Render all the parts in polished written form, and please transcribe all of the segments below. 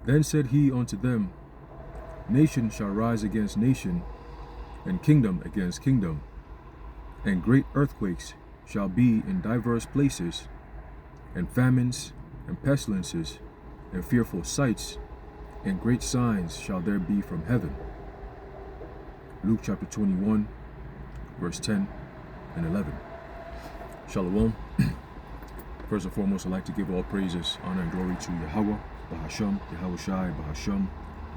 Then said he unto them, Nation shall rise against nation, and kingdom against kingdom, and great earthquakes shall be in diverse places, and famines, and pestilences, and fearful sights, and great signs shall there be from heaven. Luke chapter 21, verse 10 and 11. Shalom. First and foremost, I'd like to give all praises, honor, and glory to Yahweh, Bahasham, Yahweh Shai, Bahasham,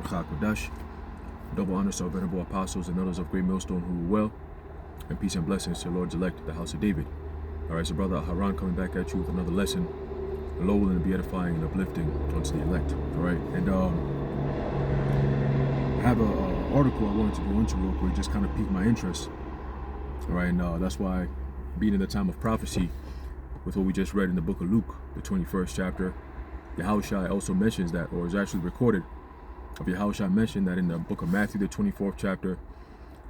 B'chak Kodash. Double honors to our venerable apostles and elders of Great Millstone who were well, and peace and blessings to Lord's elect, the house of David. All right, so brother Haran coming back at you with another lesson, the Lord willing to be edifying and uplifting unto the elect. All right, and I have an article I wanted to go into real quick, just kind of piqued my interest. All right, and that's why, being in the time of prophecy, with what we just read in the book of Luke, the 21st chapter, Yahushua also mentions that, or is actually recorded of Yahushua mentioned that in the book of Matthew, the 24th chapter,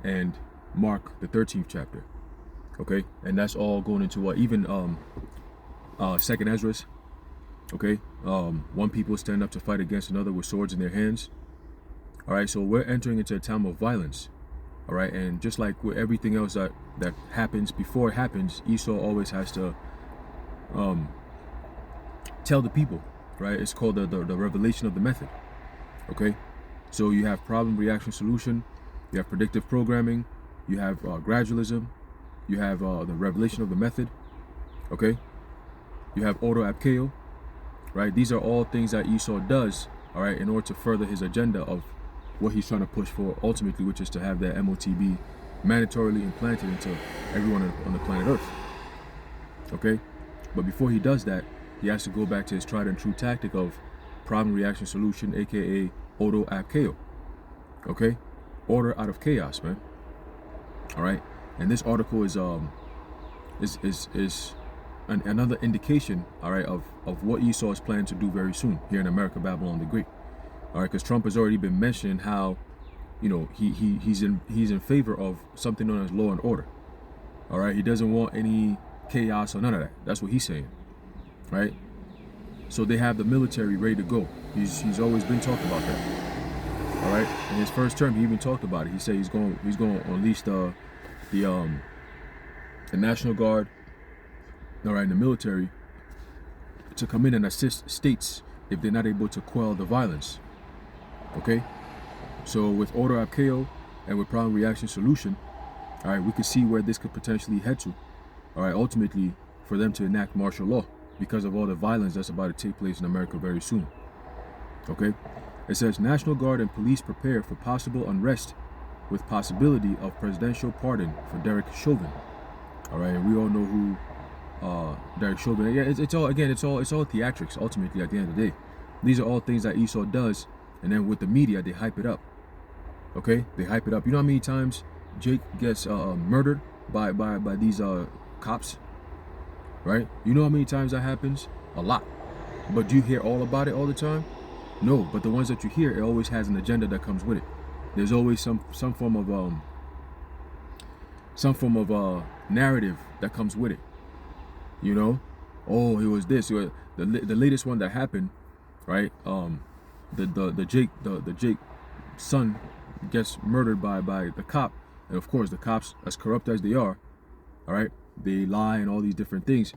and Mark, the 13th chapter. Okay, and that's all going into what even second Ezra's. Okay, one people stand up to fight against another with swords in their hands. All right, so we're entering into a time of violence. All right, and just like with everything else that happens, before it happens, Esau always has to tell the people, right? It's called the revelation of the method. Okay, so you have problem, reaction, solution, you have predictive programming, you have gradualism, you have the revelation of the method. Okay, you have auto apkeo, right? These are all things that Esau does, all right, in order to further his agenda of what he's trying to push for ultimately, which is to have that MOTB mandatorily implanted into everyone on the planet Earth. Okay, but before he does that, he has to go back to his tried and true tactic of problem, reaction, solution, aka auto apkeo. Okay, order out of chaos, man. All right, and this article is another indication, all right, of what Esau is planning to do very soon here in America, Babylon the Great. All right, because Trump has already been mentioning how, you know, he's in favor of something known as law and order. All right, he doesn't want any chaos or none of that. That's what he's saying, right? So they have the military ready to go. He's always been talking about that. All right, in his first term, he even talked about it. He said he's going to unleash the National Guard, all right, and the military to come in and assist states if they're not able to quell the violence. Okay, so with order apkeo and with problem, reaction, solution, all right, we could see where this could potentially head to. All right, ultimately for them to enact martial law because of all the violence that's about to take place in America very soon. Okay, it says National Guard and police prepare for possible unrest with possibility of presidential pardon for Derek Chauvin. All right, and we all know who Derek Chauvin. Yeah, it's all theatrics. Ultimately, at the end of the day, these are all things that Esau does, and then with the media they hype it up. Okay, they hype it up. You know how many times Jake gets murdered by these cops, right? You know how many times that happens? A lot. But do you hear all about it all the time? No, but the ones that you hear, it always has an agenda that comes with it. There's always some form of narrative that comes with it. You know, oh, it was this. The latest one that happened, right? The Jake son gets murdered by the cop, and of course the cops, as corrupt as they are, all right, they lie and all these different things.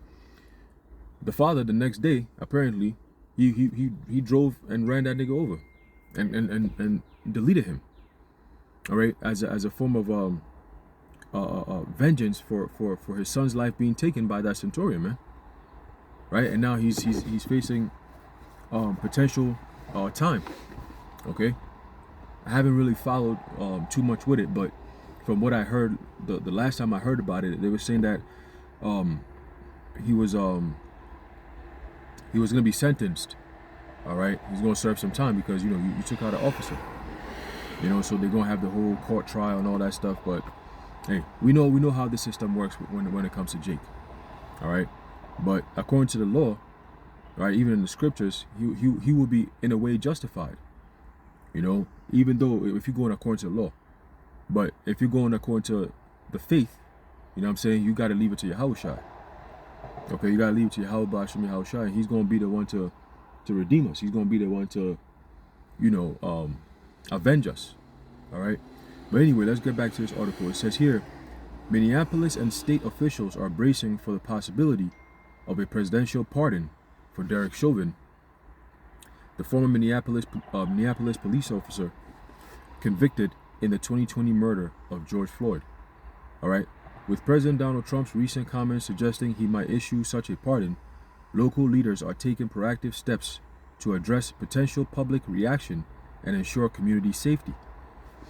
The father, the next day, apparently, he drove and ran that nigga over, and deleted him. All right, as a form of vengeance for his son's life being taken by that centurion, man. Right, and now he's facing potential time. Okay, I haven't really followed too much with it, but from what I heard, the last time I heard about it, they were saying that he was going to be sentenced. All right, he's going to serve some time because, you know, you took out an officer. You know, so they're going to have the whole court trial and all that stuff. But hey, we know how the system works when it comes to Jake. All right, but according to the law, right, even in the scriptures, he will be in a way justified. You know, even though if you're going according to the law, but if you're going according to the faith, you know what I'm saying, you got to leave it to Yahushua. Okay, you got to leave it to Yahushua, and he's going to be the one to redeem us. He's going to be the one to avenge us. All right. But anyway, let's get back to this article. It says here, Minneapolis and state officials are bracing for the possibility of a presidential pardon for Derek Chauvin, the former Minneapolis police officer convicted in the 2020 murder of George Floyd. All right. With President Donald Trump's recent comments suggesting he might issue such a pardon, local leaders are taking proactive steps to address potential public reaction and ensure community safety.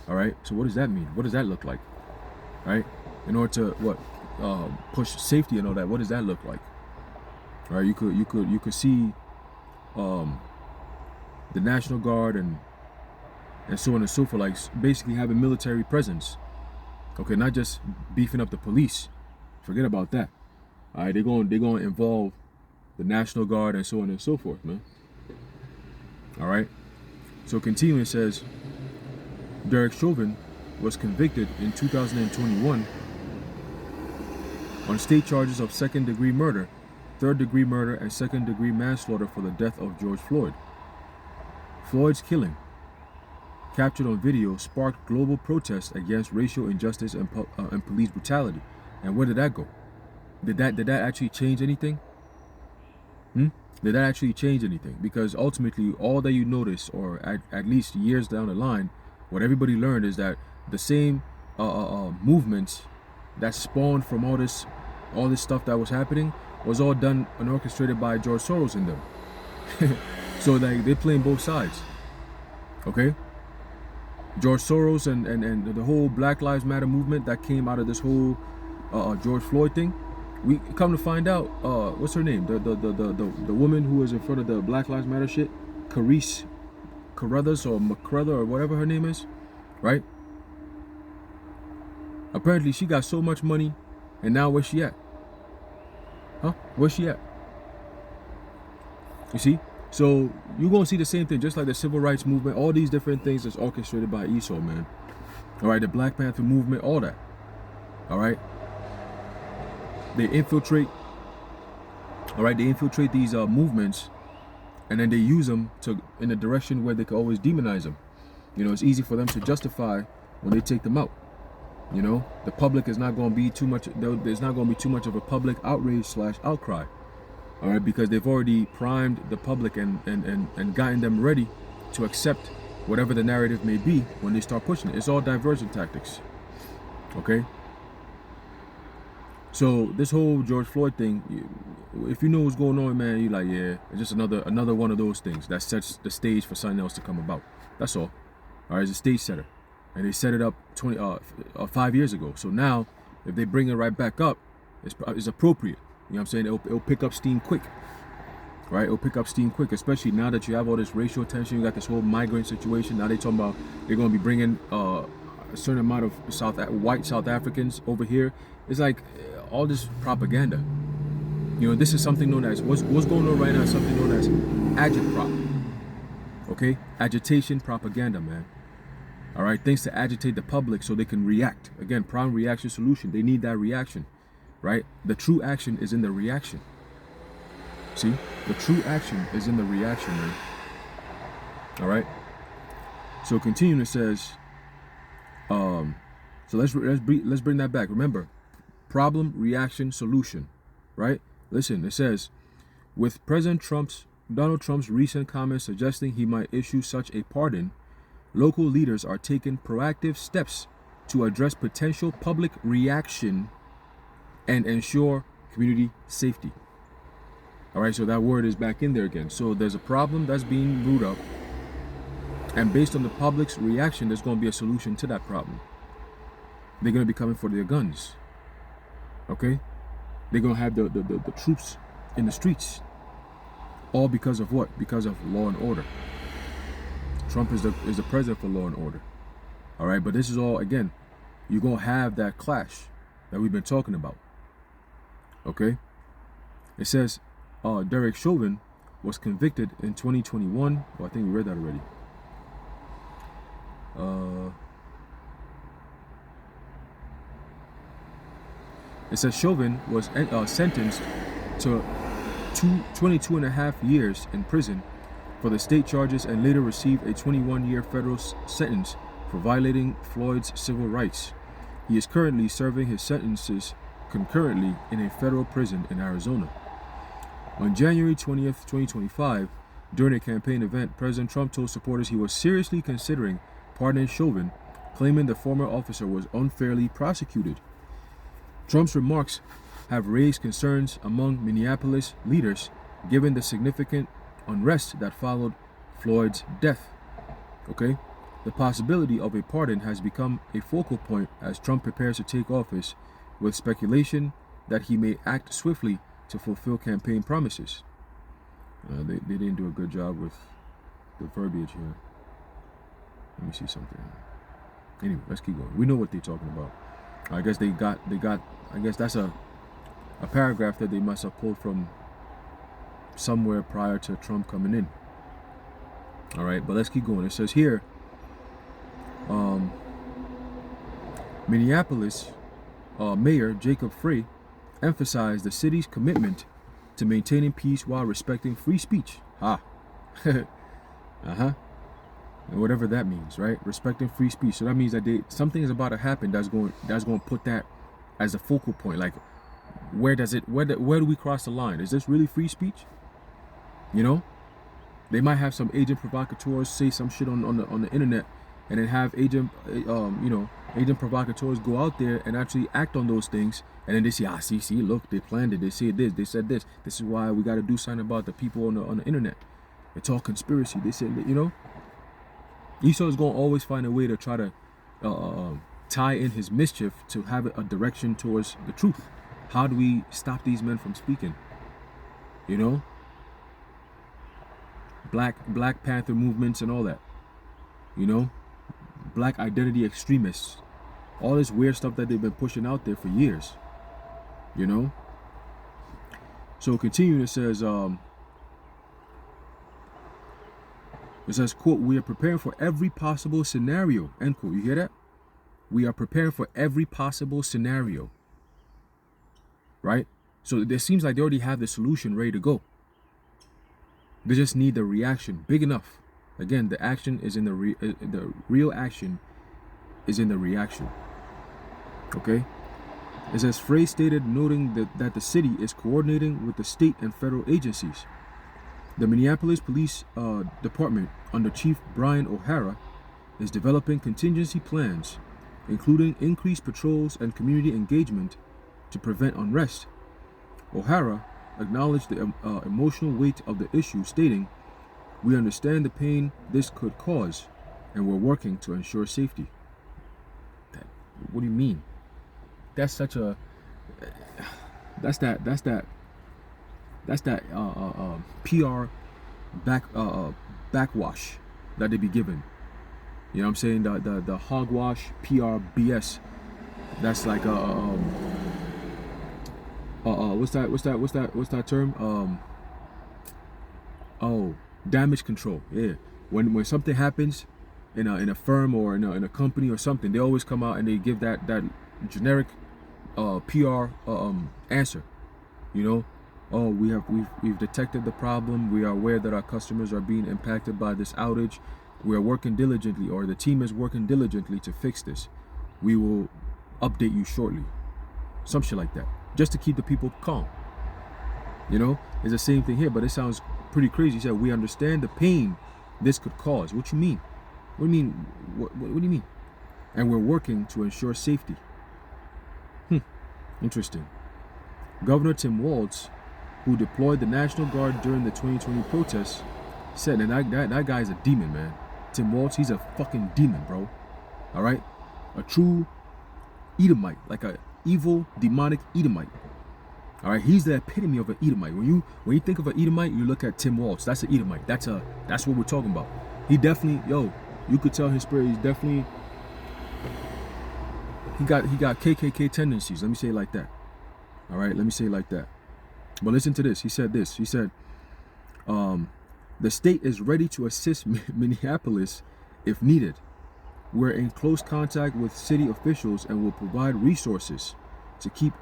All right. So what does that mean? What does that look like? All right. In order to push safety and all that, what does that look like? All right. You could see the National Guard and so on and so forth, like basically having military presence. Okay, not just beefing up the police. Forget about that. All right, they're going to involve the National Guard and so on and so forth, man. All right. So continuing, it says Derek Chauvin was convicted in 2021 on state charges of second-degree murder, third-degree murder, and second-degree manslaughter for the death of George Floyd. Floyd's killing, captured on video, sparked global protests against racial injustice and police brutality. And where did that go? Did that actually change anything? Did that actually change anything? Because ultimately, all that you notice, or at least years down the line, what everybody learned is that the same movements that spawned from all this stuff that was happening was all done and orchestrated by George Soros and them. So like they're playing both sides. Okay? George Soros and the whole Black Lives Matter movement that came out of this whole George Floyd thing. We come to find out, what's her name? The woman who was in front of the Black Lives Matter shit, Carruthers or McCruther or whatever her name is, right? Apparently she got so much money, and now where's she at? Huh? Where's she at? You see? So you're gonna see the same thing, just like the civil rights movement, all these different things that's orchestrated by ESO, man. All right, the Black Panther movement, all that. All right. They infiltrate. All right, they infiltrate these movements, and then they use them in a direction where they can always demonize them. You know, it's easy for them to justify when they take them out. You know, the public is not going to be too much. There's not going to be too much of a public outrage / outcry. All right, because they've already primed the public and gotten them ready to accept whatever the narrative may be when they start pushing it. It's all diversion tactics. Okay. So this whole George Floyd thing, if you know what's going on, man, you're like, yeah, it's just another one of those things that sets the stage for something else to come about. That's all. All right, it's a stage setter, and they set it up 5 years ago. So now, if they bring it right back up, it's appropriate. You know what I'm saying? It'll pick up steam quick, right? It'll pick up steam quick, especially now that you have all this racial tension. You got this whole migrant situation. Now they're talking about they're going to be bringing a certain amount of white South Africans over here. It's like all this propaganda. You know, this is something known as what's going on right now is something known as agitprop. Okay, agitation propaganda, man. All right, things to agitate the public so they can react. Again, prime reaction solution. They need that reaction, right? The true action is in the reaction. See, the true action is in the reaction, man. All right. So continuing, it says. So let's bring that back. Remember, problem, reaction, solution, right? Listen, it says, with Donald Trump's recent comments suggesting he might issue such a pardon, local leaders are taking proactive steps to address potential public reaction and ensure community safety. All right, so that word is back in there again. So there's a problem that's being brewed up, and based on the public's reaction, there's going to be a solution to that problem. They're going to be coming for their guns. Okay? They're going to have the troops in the streets. All because of what? Because of law and order. Trump is the president for law and order. All right, but this is all, again, you're going to have that clash that we've been talking about. Okay? It says Derek Chauvin was convicted in 2021. Well, I think we read that already. It says Chauvin was sentenced to 22 and a half years in prison for the state charges and later received a 21-year federal sentence for violating Floyd's civil rights. He is currently serving his sentences concurrently in a federal prison in Arizona. On January 20th, 2025, during a campaign event, President Trump told supporters he was seriously considering pardoning Chauvin, claiming the former officer was unfairly prosecuted. Trump's remarks have raised concerns among Minneapolis leaders given the significant unrest that followed Floyd's death. Okay? The possibility of a pardon has become a focal point as Trump prepares to take office, with speculation that he may act swiftly to fulfill campaign promises. They didn't do a good job with the verbiage here. Let me see something. Anyway, let's keep going. We know what they're talking about. I guess I guess that's a paragraph that they must have pulled from somewhere prior to Trump coming in. All right, but let's keep going. It says here, Minneapolis Mayor Jacob Frey emphasized the city's commitment to maintaining peace while respecting free speech. And whatever that means, right? Respecting free speech. So that means that something is about to happen that's going to put that as a focal point. Like, where do we cross the line? Is this really free speech? You know, they might have some agent provocateurs say some shit on the internet, and then have agent provocateurs go out there and actually act on those things, and then they say, see, look, they planned it. They said this, they said this. This is why we got to do something about the people on the internet. It's all conspiracy. They said, you know, Esau is going to always find a way to try to tie in his mischief to have a direction towards the truth. How do we stop these men from speaking? You know, Black Panther movements and all that. You know, Black identity extremists, all this weird stuff that they've been pushing out there for years. You know. So continuing, it says, quote, "We are preparing for every possible scenario," end quote. You hear that? We are preparing for every possible scenario. Right? So it seems like they already have the solution ready to go. They just need the reaction big enough. Again, the action is in the real action is in the reaction. Okay? It says, Frey stated, noting that the city is coordinating with the state and federal agencies. The Minneapolis Police Department, under Chief Brian O'Hara, is developing contingency plans, including increased patrols and community engagement to prevent unrest. O'Hara acknowledged the emotional weight of the issue, stating, "We understand the pain this could cause, and we're working to ensure safety." What do you mean? That's such a that's that PR backwash that they be given. You know what I'm saying? The hogwash PR BS. That's like what's that term? Damage control. Yeah. When something happens in a firm or in a company or something, they always come out and they give that generic PR answer. You know, we've detected the problem. We are aware that our customers are being impacted by this outage. We are working diligently, or the team is working diligently to fix this. We will update you shortly. Some shit like that, just to keep the people calm. You know, it's the same thing here, but it sounds pretty crazy. He said, "We understand the pain this could cause." What you mean? What do you mean? What do you mean? And we're working to ensure safety. Interesting. Governor Tim Walz, who deployed the National Guard during the 2020 protests, said, and that guy's a demon, man. Tim Walz, he's a fucking demon, bro. All right? A true Edomite, like a evil, demonic Edomite. All right? He's the epitome of an Edomite. When you think of an Edomite, you look at Tim Walz. That's an Edomite. That's what we're talking about. He definitely, you could tell his spirit. He's definitely, he got KKK tendencies. Let me say it like that. All right? Let me say it like that. But listen to this. He said this. He said, the state is ready to assist Minneapolis if needed. We're in close contact with city officials and will provide resources to keep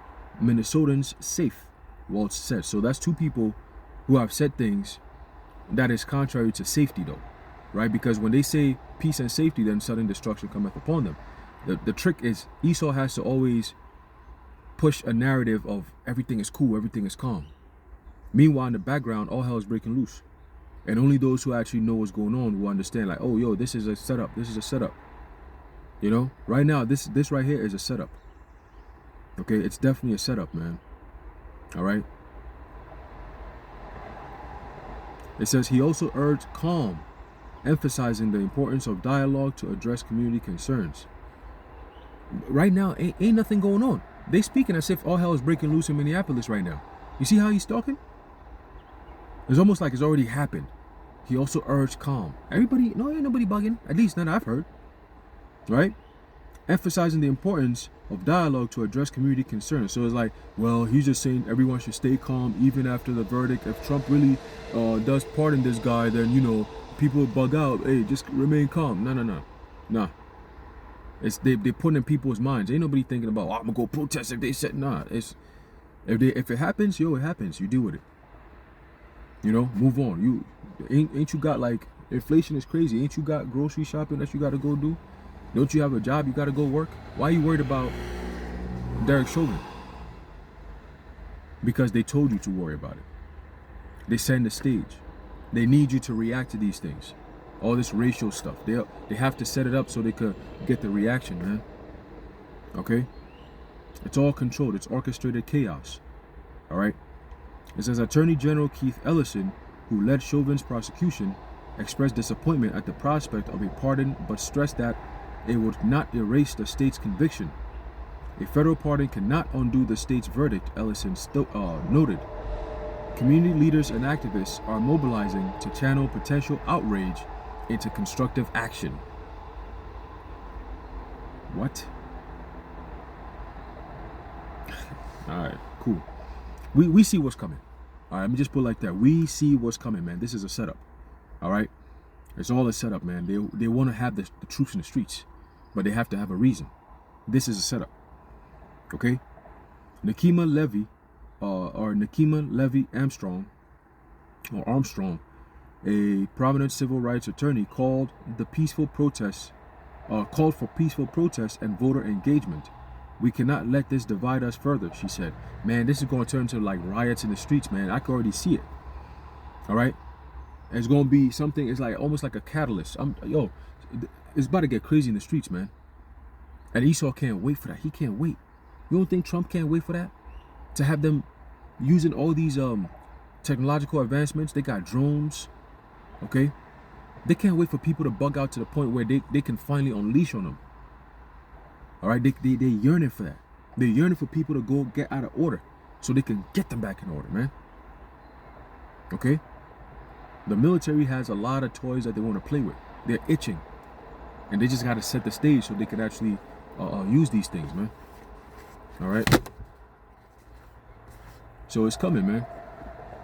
Minnesotans safe, Walz said. So that's two people who have said things that is contrary to safety, though, right? Because when they say peace and safety, then sudden destruction cometh upon them. The trick is Esau has to always push a narrative of everything is cool, everything is calm. Meanwhile, in the background, all hell is breaking loose. And only those who actually know what's going on will understand, like, oh, yo, this is a setup. This is a setup. You know, right now, this right here is a setup. Okay, it's definitely a setup, man. All right. It says he also urged calm, emphasizing the importance of dialogue to address community concerns. Right now, ain't nothing going on. They speaking as if all hell is breaking loose in Minneapolis right now. You see how he's talking? It's almost like it's already happened. He also urged calm. Everybody, no, ain't nobody bugging. At least none I've heard. Right? Emphasizing the importance of dialogue to address community concerns. So it's like, well, he's just saying everyone should stay calm even after the verdict. If Trump really does pardon this guy, then, you know, people bug out. Hey, just remain calm. No. It's they put in people's minds. Ain't nobody thinking about, oh, I'm gonna go protest if they said nah. It's if it happens, yo, it happens. You deal with it. You know, move on. You ain't you got, like, inflation is crazy. Ain't you got grocery shopping that you gotta go do? Don't you have a job you gotta go work? Why are you worried about Derek Chauvin? Because they told you to worry about it. They set the stage. They need you to react to these things. All this racial stuff. They have to set it up so they could get the reaction, man. Okay? It's all controlled. It's orchestrated chaos. All right? It says Attorney General Keith Ellison, who led Chauvin's prosecution, expressed disappointment at the prospect of a pardon, but stressed that it would not erase the state's conviction. A federal pardon cannot undo the state's verdict, Ellison noted. Community leaders and activists are mobilizing to channel potential outrage into constructive action. What? All right, cool. We see what's coming. All right, let me just put it like that. We see what's coming, man. This is a setup. All right? It's all a setup, man. They want to have the troops in the streets, but they have to have a reason. This is a setup. Okay? Nekima Levy Armstrong, a prominent civil rights attorney, called for peaceful protests and voter engagement. We cannot let this divide us further, she said. Man, this is going to turn into like riots in the streets, man. I can already see it. All right? It's going to be something, it's like almost like a catalyst. It's about to get crazy in the streets, man. And Esau can't wait for that. He can't wait. You don't think Trump can't wait for that? To have them using all these technological advancements. They got drones. Okay? They can't wait for people to bug out to the point where they can finally unleash on them. All right? They yearning for that. They're yearning for people to go get out of order so they can get them back in order, man. Okay? The military has a lot of toys that they want to play with. They're itching. And they just got to set the stage so they can actually use these things, man. All right? So it's coming, man.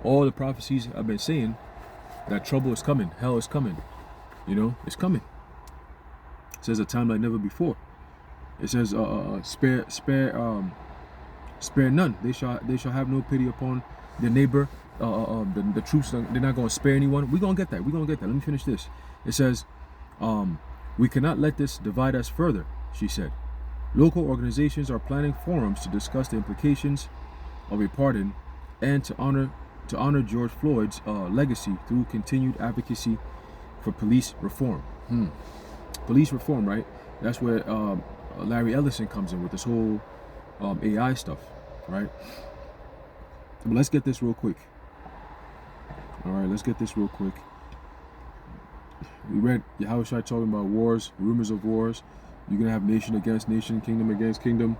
All the prophecies I've been saying, that trouble is coming, hell is coming. You know, it's coming. It says a time like never before. It says, spare none. They shall have no pity upon their neighbor. The troops, they're not going to spare anyone. We're going to get that. Let me finish this. It says, we cannot let this divide us further, she said. Local organizations are planning forums to discuss the implications of a pardon and to honor George Floyd's legacy through continued advocacy for police reform. Police reform, right? That's where Larry Ellison comes in with this whole AI stuff, right? But let's get this real quick. All right, let's get this real quick. We read Yahushua talking about wars, rumors of wars. You're going to have nation against nation, kingdom against kingdom.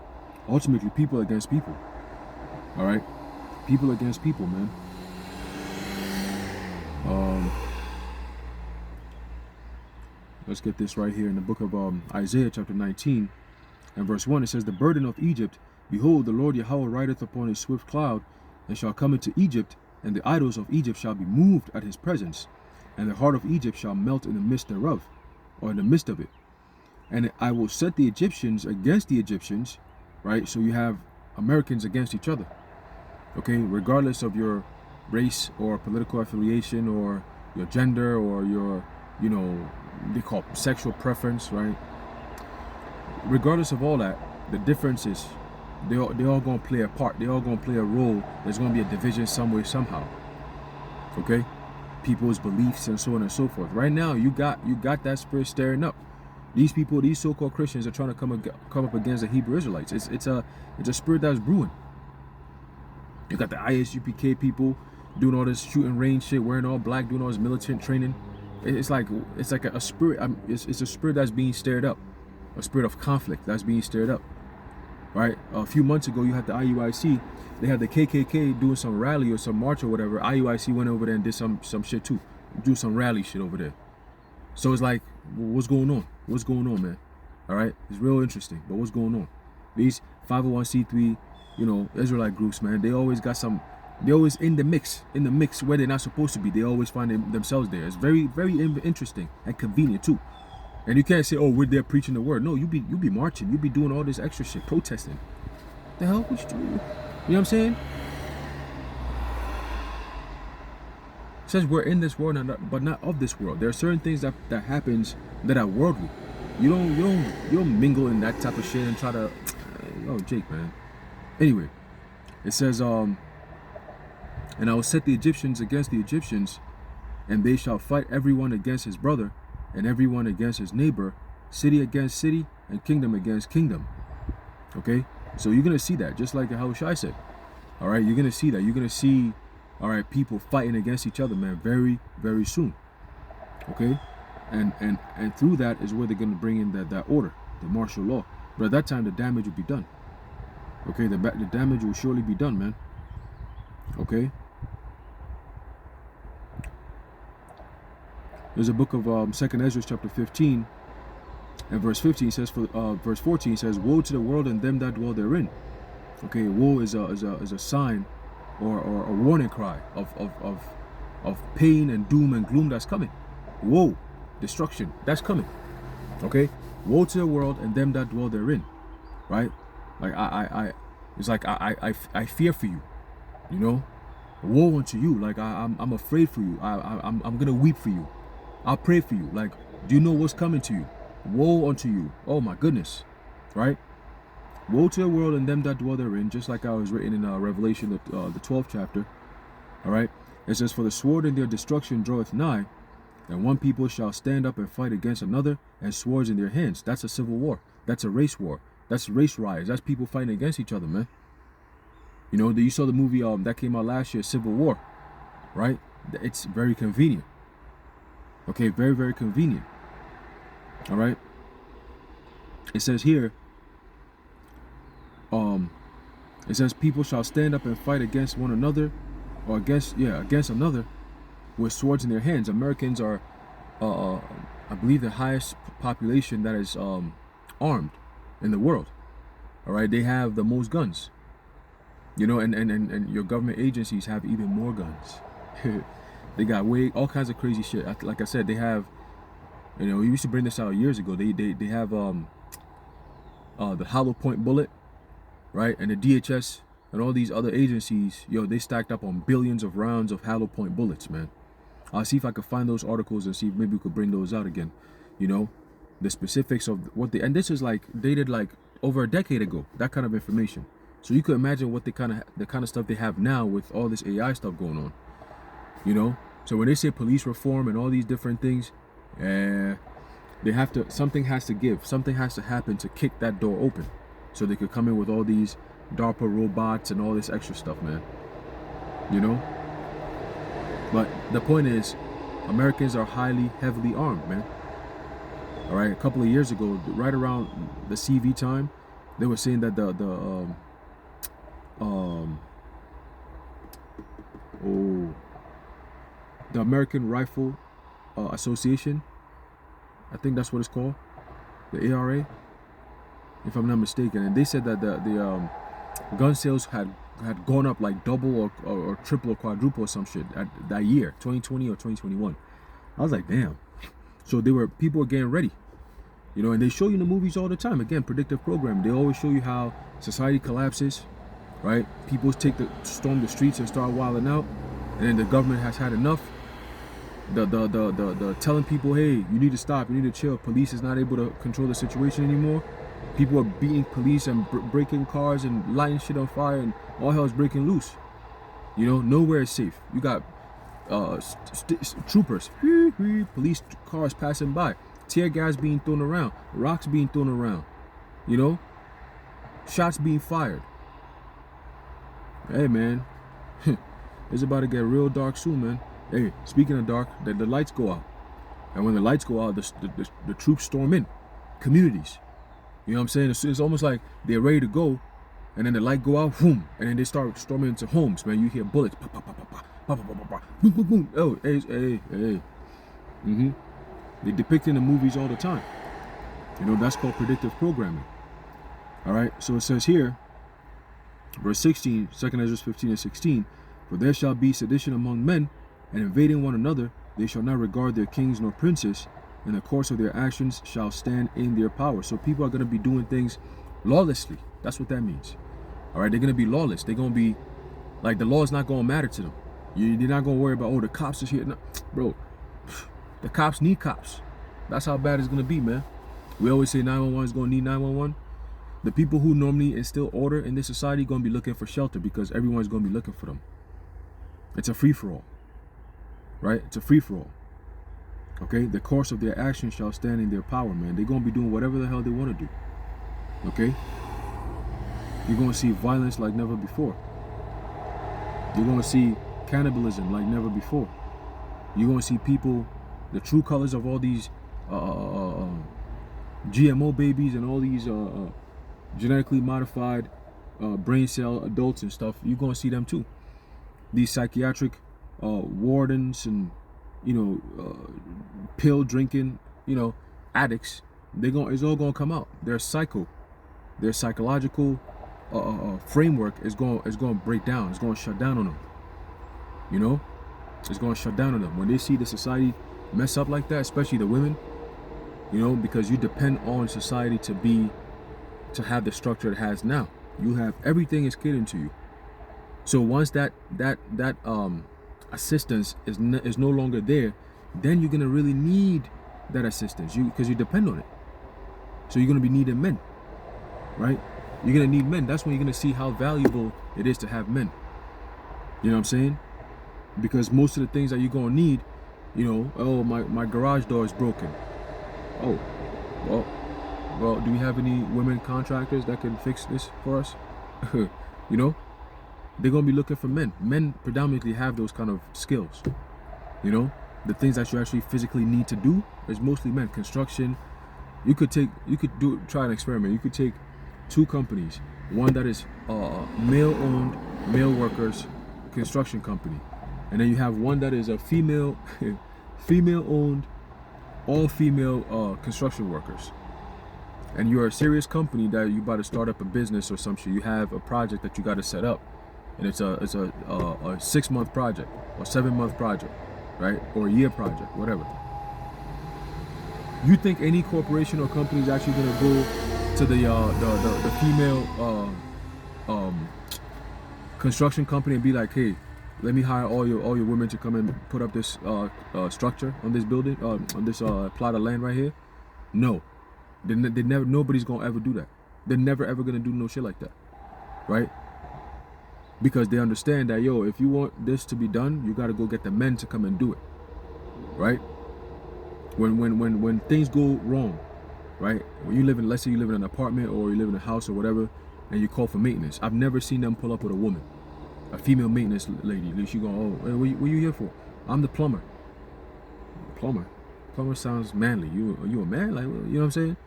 Ultimately, people against people. All right? People against people, man. Let's get this right here in the book of Isaiah chapter 19 and verse 1. It says, the burden of Egypt, behold, the Lord Yahweh rideth upon a swift cloud, and shall come into Egypt, and the idols of Egypt shall be moved at his presence, and the heart of Egypt shall melt in the midst thereof, or in the midst of it. And I will set the Egyptians against the Egyptians, right? So you have Americans against each other, okay? Regardless of your race or political affiliation or your gender or your, you know, they call sexual preference, right? Regardless of all that, the difference is they all gonna play a part. They all gonna play a role. There's gonna be a division somewhere, somehow. Okay, people's beliefs and so on and so forth. Right now, you got that spirit stirring up. These people, these so-called Christians, are trying to come up against the Hebrew Israelites. It's a spirit that's brewing. You got the ISUPK people doing all this shooting range shit, wearing all black, doing all this militant training. It's like a spirit. It's a spirit that's being stirred up, a spirit of conflict that's being stirred up. Right? A few months ago, you had the IUIC. They had the KKK doing some rally or some march or whatever. IUIC went over there and did some shit too, do some rally shit over there. So it's like, what's going on? What's going on, man? All right, it's real interesting. But what's going on? These 501c3, you know, Israelite groups, man. They always got some. They always in the mix where they're not supposed to be. They always find themselves there. It's very, very interesting and convenient too. And you can't say, oh, we're there preaching the word. No, you be marching. You be doing all this extra shit, protesting. The hell would you do? You know what I'm saying? It says we're in this world, but not of this world. There are certain things that happens that are worldly. You don't mingle in that type of shit and try to, oh, Jake, man. Anyway, it says, and I will set the Egyptians against the Egyptians, and they shall fight everyone against his brother, and everyone against his neighbor, city against city, and kingdom against kingdom. Okay? So you're going to see that, just like how Shai said. All right? You're going to see that. You're going to see, all right, people fighting against each other, man, very, very soon. Okay? And through that is where they're going to bring in that order, the martial law. But at that time, the damage will be done. Okay? The damage will surely be done, man. Okay? There's a book of 2nd Ezra chapter 15 and verse 15 says, verse 14 says, woe to the world and them that dwell therein. Okay, woe is a sign or a warning cry of pain and doom and gloom that's coming. Woe, destruction, that's coming. Okay, woe to the world and them that dwell therein. Right? Like it's like I fear for you. You know, woe unto you. Like I'm afraid for you. I'm gonna weep for you. I'll pray for you. Like, do you know what's coming to you? Woe unto you. Oh my goodness. Right? Woe to the world and them that dwell therein, just like I was written in Revelation, the 12th chapter. All right? It says, for the sword in their destruction draweth nigh, and one people shall stand up and fight against another, and swords in their hands. That's a civil war. That's a race war. That's race riots. That's people fighting against each other, man. You know, you saw the movie that came out last year, Civil War. Right? It's very convenient. Okay, very, very convenient. All right. It says here, it says people shall stand up and fight against one another, or against another, with swords in their hands. Americans are, I believe, the highest population that is armed in the world. All right, they have the most guns. You know, and your government agencies have even more guns. They got all kinds of crazy shit. Like I said, they have, you know, we used to bring this out years ago. They have the hollow point bullet, right? And the DHS and all these other agencies, yo, they stacked up on billions of rounds of hollow point bullets, man. I'll see if I could find those articles and see if maybe we could bring those out again. You know, the specifics of what they, and this is like dated like over a decade ago, that kind of information. So you could imagine what the kind of stuff they have now with all this AI stuff going on. You know, so when they say police reform and all these different things, they have to, something has to give, something has to happen to kick that door open, so they could come in with all these DARPA robots and all this extra stuff, man. You know, but the point is, Americans are heavily armed, man. All right, a couple of years ago, right around the CV time, they were saying that the American Rifle Association, I think that's what it's called, the ARA, if I'm not mistaken, and they said that the gun sales had gone up like double or triple or quadruple or some shit at that year, 2020 or 2021. I was like, damn. So people were getting ready, you know, and they show you in the movies all the time. Again, predictive programming. They always show you how society collapses, right? People storm the streets and start wilding out, and then the government has had enough. The telling people, hey, you need to stop, you need to chill. Police is not able to control the situation anymore. People are beating police and breaking cars and lighting shit on fire, and all hell's breaking loose. You know, nowhere is safe. You got troopers, police cars passing by, tear gas being thrown around, rocks being thrown around, you know, shots being fired. Hey man, it's about to get real dark soon, man. Hey, speaking of dark, the lights go out, and when the lights go out, the troops storm in communities. You know what I'm saying? It's almost like they're ready to go, and then the light go out, boom, and then they start storming into homes, man. You hear bullets, pop, pop, pop, pop, pop, pop, pop, pop, pop, boom, boom, boom. Oh, hey. They depict in the movies all the time. You know, that's called predictive programming. All right, so it says here, verse 16, 2 Ezra 15 and 16, for there shall be sedition among men, and invading one another, they shall not regard their kings nor princes, and the course of their actions shall stand in their power. So people are going to be doing things lawlessly. That's what that means. All right, they're going to be lawless. They're going to be, like, the law is not going to matter to them. You're not going to worry about, oh, the cops is here. No, bro, the cops need cops. That's how bad it's going to be, man. We always say 911 is going to need 911. The people who normally instill order in this society going to be looking for shelter because everyone's going to be looking for them. It's a free-for-all. Right? It's a free-for-all. Okay? The course of their actions shall stand in their power, man. They're going to be doing whatever the hell they want to do. Okay? You're going to see violence like never before. You're going to see cannibalism like never before. You're going to see people, the true colors of all these GMO babies and all these genetically modified brain cell adults and stuff. You're going to see them too. These psychiatric wardens and, you know, pill drinking, you know, addicts. It's all going to come out. Their psychological framework is going to break down. It's going to shut down on them. You know, it's going to shut down on them when they see the society mess up like that, especially the women. You know, because you depend on society to have the structure it has now. You have everything is catered to you. So once that assistance is no longer there, then you're gonna really need that assistance. Because you depend on it. So you're gonna be needing men, right? You're gonna need men. That's when you're gonna see how valuable it is to have men. You know what I'm saying? Because most of the things that you're gonna need, you know, oh, my garage door is broken. Oh, well, do we have any women contractors that can fix this for us? You know, they're gonna be looking for men. Men predominantly have those kind of skills. You know, the things that you actually physically need to do is mostly men. Construction. Try an experiment. You could take two companies, one that is male-owned, male workers construction company, and then you have one that is a female-owned, all-female construction workers. And you're a serious company that you about to start up a business or some shit. You have a project that you got to set up, and it's a 6-month project or 7-month project, right? Or a year project, whatever. You think any corporation or company is actually gonna go to the female construction company and be like, hey, let me hire all your women to come and put up this structure on this building, on this plot of land right here? No. They never. Nobody's gonna ever do that. They're never ever gonna do no shit like that, right? Because they understand that, yo, if you want this to be done, you gotta go get the men to come and do it, right? When things go wrong, right? When you live in, let's say you live in an apartment or you live in a house or whatever, and you call for maintenance. I've never seen them pull up with a woman, a female maintenance lady. At least you go, oh, hey, what you here for? I'm the plumber. Plumber sounds manly. You a man? Like, you know what I'm saying?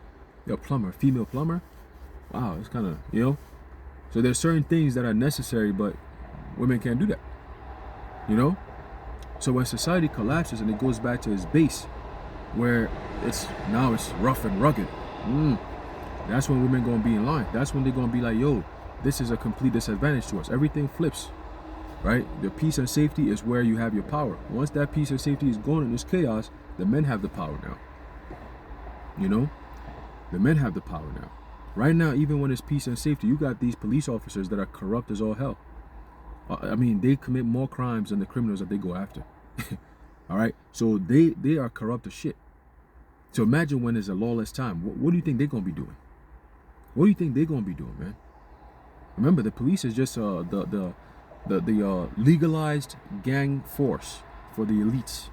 You're a plumber, female plumber. Wow, it's kind of, you know. So there's certain things that are necessary, but women can't do that. You know. So when society collapses and it goes back to its base, where it's rough and rugged, that's when women gonna be in line. That's when they're gonna be like, yo, this is a complete disadvantage to us. Everything flips, right? The peace and safety is where you have your power. Once that peace and safety is gone and there's chaos, the men have the power now. You know, the men have the power now. Right now, even when it's peace and safety, you got these police officers that are corrupt as all hell. I mean, they commit more crimes than the criminals that they go after. All right. So they are corrupt as shit. So imagine when there's a lawless time. What do you think they're gonna be doing? What do you think they're gonna be doing, man? Remember, the police is just the legalized gang force for the elites.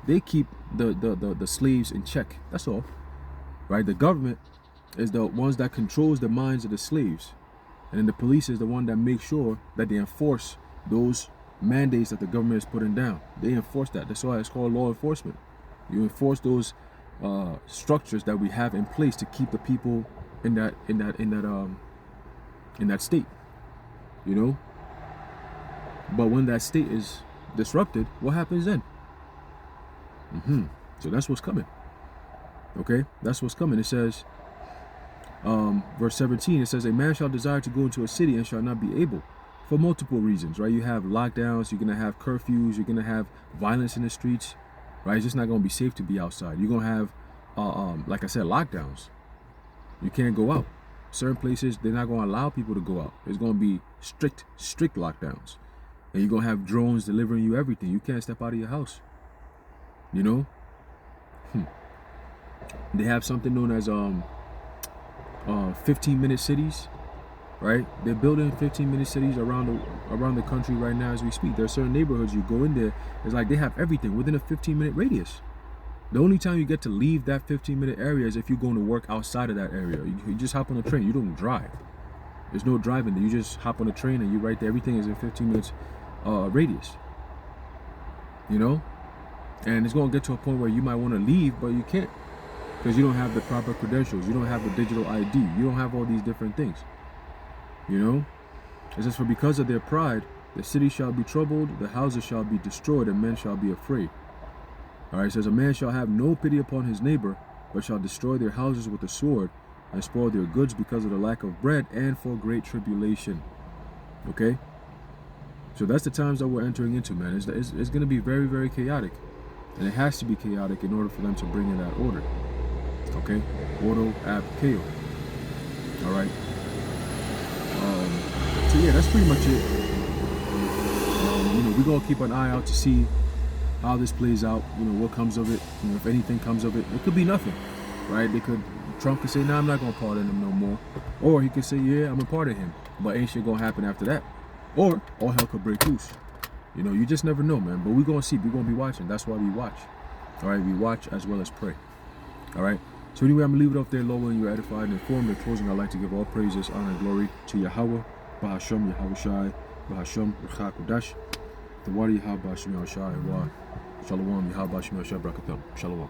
They keep the slaves in check. That's all, right? The government is the ones that controls the minds of the slaves, and then the police is the one that makes sure that they enforce those mandates that the government is putting down. They enforce that. That's why it's called law enforcement. You enforce those structures that we have in place to keep the people in that state, you know. But when that state is disrupted, what happens then? So that's what's coming. Okay, that's what's coming. It says, verse 17, it says, a man shall desire to go into a city and shall not be able, for multiple reasons, right? You have lockdowns, you're gonna have curfews, you're gonna have violence in the streets, right? It's just not gonna be safe to be outside. You're gonna have like I said, lockdowns. You can't go out. Certain places, they're not gonna allow people to go out. There's gonna be strict lockdowns. And you're gonna have drones delivering you everything. You can't step out of your house. You know? They have something known as 15-minute cities, right? They're building 15-minute cities around the country right now as we speak. There are certain neighborhoods you go in there, it's like they have everything within a 15-minute radius. The only time you get to leave that 15-minute area is if you're going to work outside of that area. You just hop on a train. You don't drive. There's no driving there. You just hop on a train and you're right there. Everything is in 15 minutes radius. You know? And it's going to get to a point where you might want to leave, but you can't. Because you don't have the proper credentials. You don't have the digital ID. You don't have all these different things. You know? It says, for because of their pride, the city shall be troubled, the houses shall be destroyed, and men shall be afraid. All right, it says, a man shall have no pity upon his neighbor, but shall destroy their houses with the sword, and spoil their goods because of the lack of bread and for great tribulation. Okay? So that's the times that we're entering into, man. It's going to be very, very chaotic. And it has to be chaotic in order for them to bring in that order. Okay? Ordo ab chaos. All right? So yeah, that's pretty much it. You know, we're going to keep an eye out to see how this plays out, you know, what comes of it, you know, if anything comes of it. It could be nothing, right? Trump could say, nah, I'm not going to pardon him no more. Or he could say, yeah, I'm going to pardon him. But ain't shit going to happen after that. Or all hell could break loose. You know, you just never know, man. But we're going to see. We're going to be watching. That's why we watch. All right? We watch as well as pray. All right? So anyway, I'm going to leave it off there, Lord, when you're edified and informed. In closing, I'd like to give all praises, honor, and glory to Yahweh, Bahasham, Yahweh Shai, Bahasham, Rucha Kodash, the Wadi Yahweh Bahasham Yahweh Shai, Wa, Shalom, Yahweh Bahasham Yahweh Shai, Brakatam. Shalom.